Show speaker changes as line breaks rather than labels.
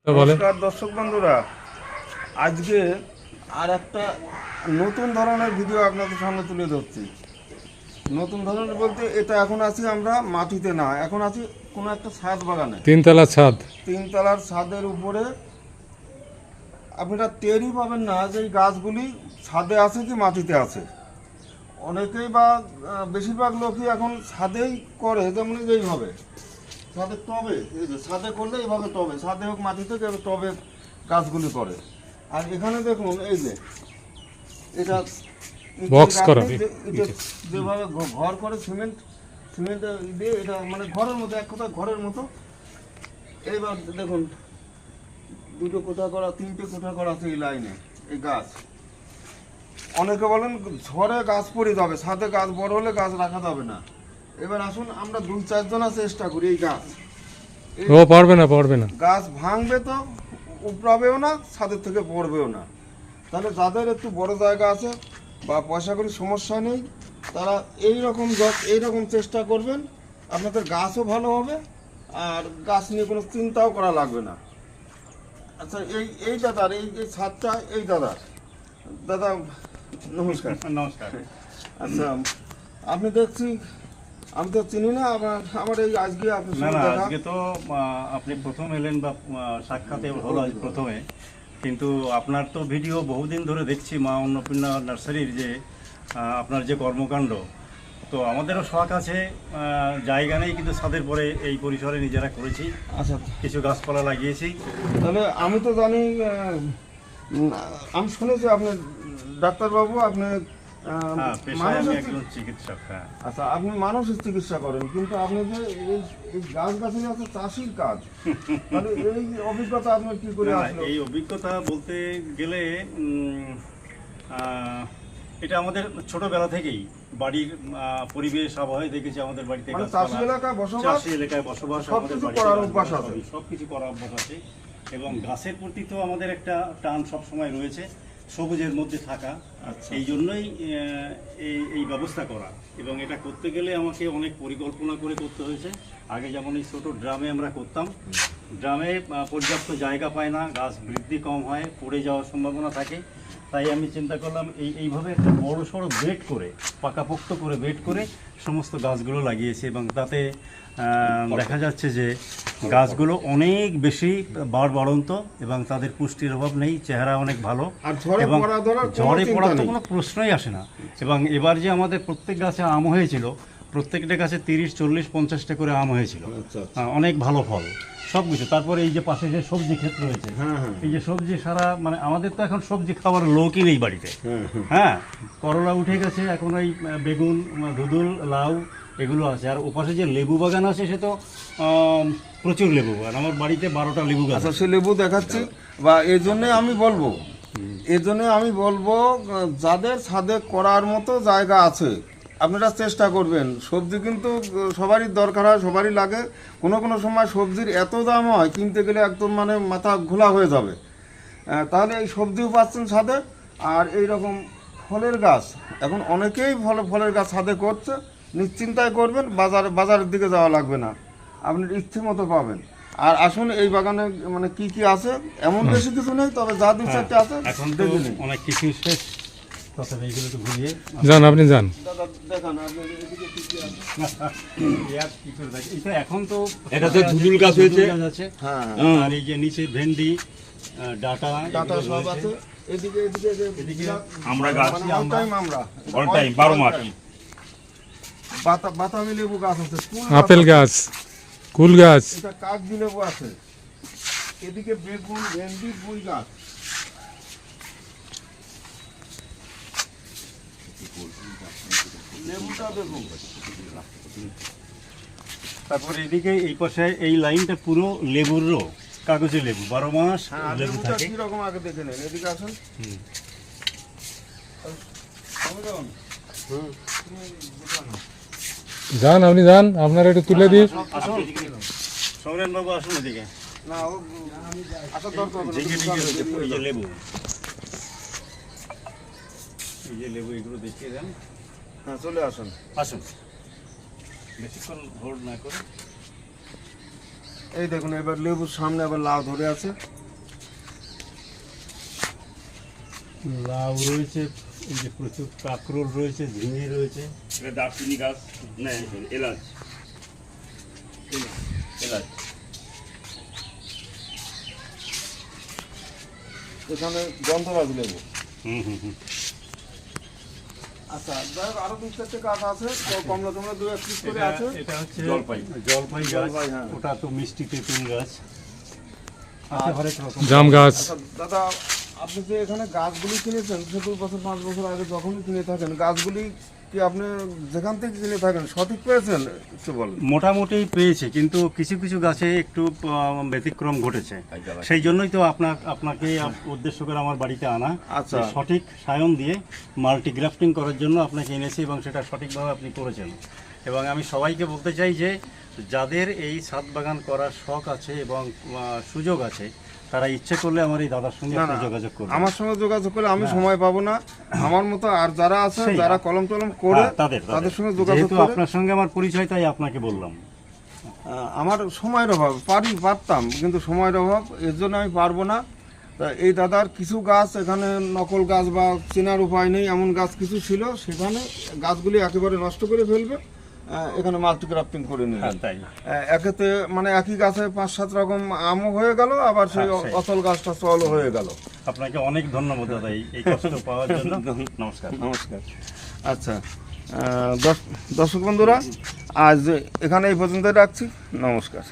নমস্কার দর্শক বন্ধুরা, আজকে আর একটা নতুন ধরনের ভিডিও আপনাদের সামনে তুলে ধরছি। নতুন ধরনের বলতে এটা এখন আছি আমরা মাটিতে না, এখন আছি কোনো একটা ছাদ বাগানে, তিনতলার ছাদের উপরে। আপনারা টেরই পাবেন না যে এই গাছগুলি ছাদে আছে কি মাটিতে আছে। অনেকেই বা বেশিরভাগ লোকই এখন ছাদেই করে, যেমন এইভাবে ছাদে টবে, এই যে ছাদে করলে এইভাবে টবে, ছাদে হোক মাটিতে টবে গাছগুলি করে। আর এখানে দেখুন এই যে এটা
বক্স করা,
যেভাবে ঘর করে সিমেন্ট দিয়ে, এটা মানে ঘরের মতো, এক কথা ঘরের মতো। এইবার দেখুন দুটো কোঠা করা, তিনটে কোঠা করা আছে এই লাইনে। এই গাছ অনেকে বলেন ঝড়ে গাছ পড়ে যাবে, ছাদে গাছ বড় হলে গাছ রাখা যাবে না। এবার আসুন আমরা 2-4 জনা চেষ্টা করি এই গাছ
পারবে না
গাছ ভাঙবে তো উপড়াবেও না, ছাদের থেকে পড়বেও না। তাহলে যাদের একটু বড় জায়গা আছে বা পয়সা করি সমস্যা নেই, তারা এইরকম চেষ্টা করবেন, আপনাদের গাছও ভালো হবে আর গাছ নিয়ে কোনো চিন্তাও করা লাগবে না। আচ্ছা এই দাদার এই যে ছাদটা, এই দাদা নমস্কার। আচ্ছা আপনি দেখছি, আমি তো চিনি না, আমার এই আজকে
আজকে তো আপনি প্রথম এলেন বা সাক্ষাতে হলো আজ প্রথমে, কিন্তু আপনার তো ভিডিও বহুদিন ধরে দেখছি মা অন্নপূর্ণা নার্সারির, যে আপনার যে কর্মকাণ্ড। তো আমাদেরও শখ আছে, জায়গা নেই কিন্তু ছাদের পরে এই পরিসরে নিজেরা করেছি।
আচ্ছা,
কিছু গাছপালা লাগিয়েছি।
তাহলে আমি তো জানি, আমি শুনেছি আপনি ডাক্তারবাবু, আপনি
চিকিৎসক। হ্যাঁ,
আচ্ছা, আপনি মানুষের চিকিৎসা করেন, কিন্তু আপনি যে এই গাছগাছালি আছে চাষির কাজ, তাহলে এই অভিজ্ঞতা আপনার কি করে আসলো?
এই অভিজ্ঞতা বলতে গেলে এটা আমাদের ছোটবেলা থেকেই বাড়ির পরিবেশ আবহাওয়ায় দেখেছি। আমাদের বাড়িতে
চাষি
এলাকায় বসবাস, সবকিছু করার অভ্যাস আছে। এবং গাছের প্রতি তো আমাদের একটা টান সবসময় রয়েছে, সবুজের মধ্যে থাকা। এই জন্যই এই ব্যবস্থা করা। এবং এটা করতে গেলে আমাকে অনেক পরিকল্পনা করে করতে হয়েছে। আগে যেমন এই ছোটো ড্রামে আমরা করতাম, ড্রামে পর্যাপ্ত জায়গা পায় না, গাছ বৃদ্ধি কম হয়, পড়ে যাওয়ার সম্ভাবনা থাকে। তাই আমি চিন্তা করলাম এইভাবে একটা বড় সড়ো বেড করে, পাকাপোক্ত করে বেড করে সমস্ত গাছগুলো লাগিয়েছি। এবং তাতে দেখা যাচ্ছে যে গাছগুলো অনেক বেশি বাড়ন্ত এবং তাদের পুষ্টির অভাব নেই, চেহারা অনেক ভালো, এবং ঝড়ে পড়ার তো কোনো প্রশ্নই আসে না। এবং এবার যে আমাদের প্রত্যেক গাছে আম হয়েছিল, প্রত্যেকটা গাছে 30-40-50টা করে আম হয়েছিল, অনেক ভালো ফল সব কিছু। তারপরে এই যে পাশে যে সবজি ক্ষেত্র রয়েছে, এই যে সবজি সারা, মানে আমাদের তো এখন সবজি খাওয়ার লোকই নেই বাড়িতে। হ্যাঁ, করলা উঠে গেছে, এখন ওই বেগুন, ধুদুল, লাউ এগুলো আছে। আর ওপাশে যে লেবু বাগান আছে, সে তো প্রচুর লেবু বাগান। আমার বাড়িতে 12টা লেবু গাছ।
আচ্ছা, সে লেবু দেখাচ্ছি, বা এই জন্যে আমি বলবো যাদের ছাদে করার মতো জায়গা আছে আপনারা চেষ্টা করবেন। সবজি কিন্তু সবারই দরকার হয়, সবারই লাগে। কোনো সময় সবজির এত দাম হয়, কিনতে গেলে একদম মানে মাথা ঘোলা হয়ে যাবে। তাহলে এই সবজিও পাচ্ছেন ছাদে। আর এই রকম ফলের গাছ এখন অনেকেই ফলের গাছ ছাদে করছে, নিশ্চিন্তায় করবেন, বাজারের দিকে যাওয়া লাগবে না, আপনি ইচ্ছে মতো পাবেন। আর আসুন এই বাগানে মানে কি কি আছে, এমন বেশি কিছু নেই, তবে যা দু চারটে আছে
এখন দেখে নিন। অনেক কিছু শেষ, এইগুলো তো ঘুরিয়ে
যান, আপনি যান।
দাদা দেখান আপনি এদিকে কি কি
আছে। এটা এখন তো
এটা তো ধুদুল গাছ হয়েছে,
হ্যাঁ,
আর এই যে নিচে ভেন্ডি, ডাটা
সব আছে। এদিকে
আমরা গাছ
আমরা
অল টাইম 12 মাস।
বাতাবি লেবু গাছ আছে,
আপেল গাছ, কুল গাছ,
এটা কাগজি লেবু আছে। এদিকে বেগুন, ভেন্ডি, পুঁই গাছ। লেবুটা দেখুন।
তারপরে এদিকে এই পাশে এই লাইনটা পুরো লেবুর রো, কাগজি লেবু, 12 মাস লেবু থাকে।
কি রকম আগে দেখে নেন, এদিকে আসুন।
যান, আপনি যান, আপনারা একটু তুলে দিন।
সমরেন বাবু আসুন এদিকে।
না, আসার দরকার
এই যে লেবু, এগুলো দেখিয়ে দেন।
হ্যাঁ, চলে আসুন।
বেশিক্ষণ হোল্ড না করে।
এই দেখুন, এবার লেবুর সামনে আবার লাউ ধরে আছে।
লাউ রয়েছে, এই যে প্রচুর কাঁকরোল রয়েছে, ঝিঙে রয়েছে।
এটা দারচিনি গাছ, না এলাচ, এলাচ।
এখানে গন্ধরাজ লেবু।
হুম হুম হুম।
আচ্ছা, যাই হোক, আরো 2-4টে গাছ আছে, তো কমলা টমলা 2-1 পিস করে আছে।
এটা হচ্ছে
জলপাই।
জলপাই গাছ,
জলপাই, হ্যাঁ।
ওটা তো মিষ্টি তেঁতুল গাছ আছে, হরেক রকম।
জাম গাছ।
আচ্ছা দাদা, আপনি যে এখানে গাছগুলি কিনেছেন, সে 2 বছর 5 বছর আগে যখনই কিনে থাকেন, গাছগুলি কি আপনি যেখান থেকে কিনে থাকেন সঠিক পেয়েছেন একটু বলেন।
মোটামুটি পেয়েছে, কিন্তু কিছু কিছু গাছে একটু ব্যতিক্রম ঘটেছে। সেই জন্যই তো আপনাকে উদ্দেশ্য করে আমার বাড়িতে আনা।
আচ্ছা।
যে সঠিক সায়ন দিয়ে মাল্টিগ্রাফটিং করার জন্য আপনাকে এনেছি, এবং সেটা সঠিকভাবে আপনি করেছেন। এবং আমি সবাইকে বলতে চাই যে যাদের এই ছাদ বাগান করার শখ আছে এবং সুযোগ আছে, তারা ইচ্ছে করলে আমার এই দাদার সঙ্গে
না,
আপনি
না,
যোগাযোগ করুন।
আমার সঙ্গে যোগাযোগ করলে আমি সময় পাবো না। আমার মতো আর যারা আছে,
সেই,
যারা কলম টলম করে
হ্যাঁ,
তাদের সঙ্গে যোগাযোগ
যেহেতু
করে।
আপনার সঙ্গে আমার পরিচয়, তাই আপনাকে বললাম।
আমার সময়ের অভাব, পারতাম কিন্তু সময়ের অভাব, এর জন্য আমি পারবো না। তা এই দাদার কিছু গাছ এখানে নকল গাছ বা চেনার উপায় নেই এমন গাছ কিছু ছিল, সেখানে গাছগুলি একেবারে নষ্ট করে ফেলবে, এখানে মাল্টিক্রাফটিং করে নিল।
হ্যাঁ, তাই।
একেতে মানে একই গাছে 5-7 রকম আমও হয়ে গেল, আবার সেই
হ্যাঁ, সেই।
অচল গাছটা চলও হয়ে গেল।
আপনাকে অনেক ধন্যবাদ দাদা এই কষ্ট পাওয়ার জন্য। নমস্কার।
নমস্কার। আচ্ছা, দর্শক বন্ধুরা, আজ এখানে এই পর্যন্ত রাখছি। নমস্কার।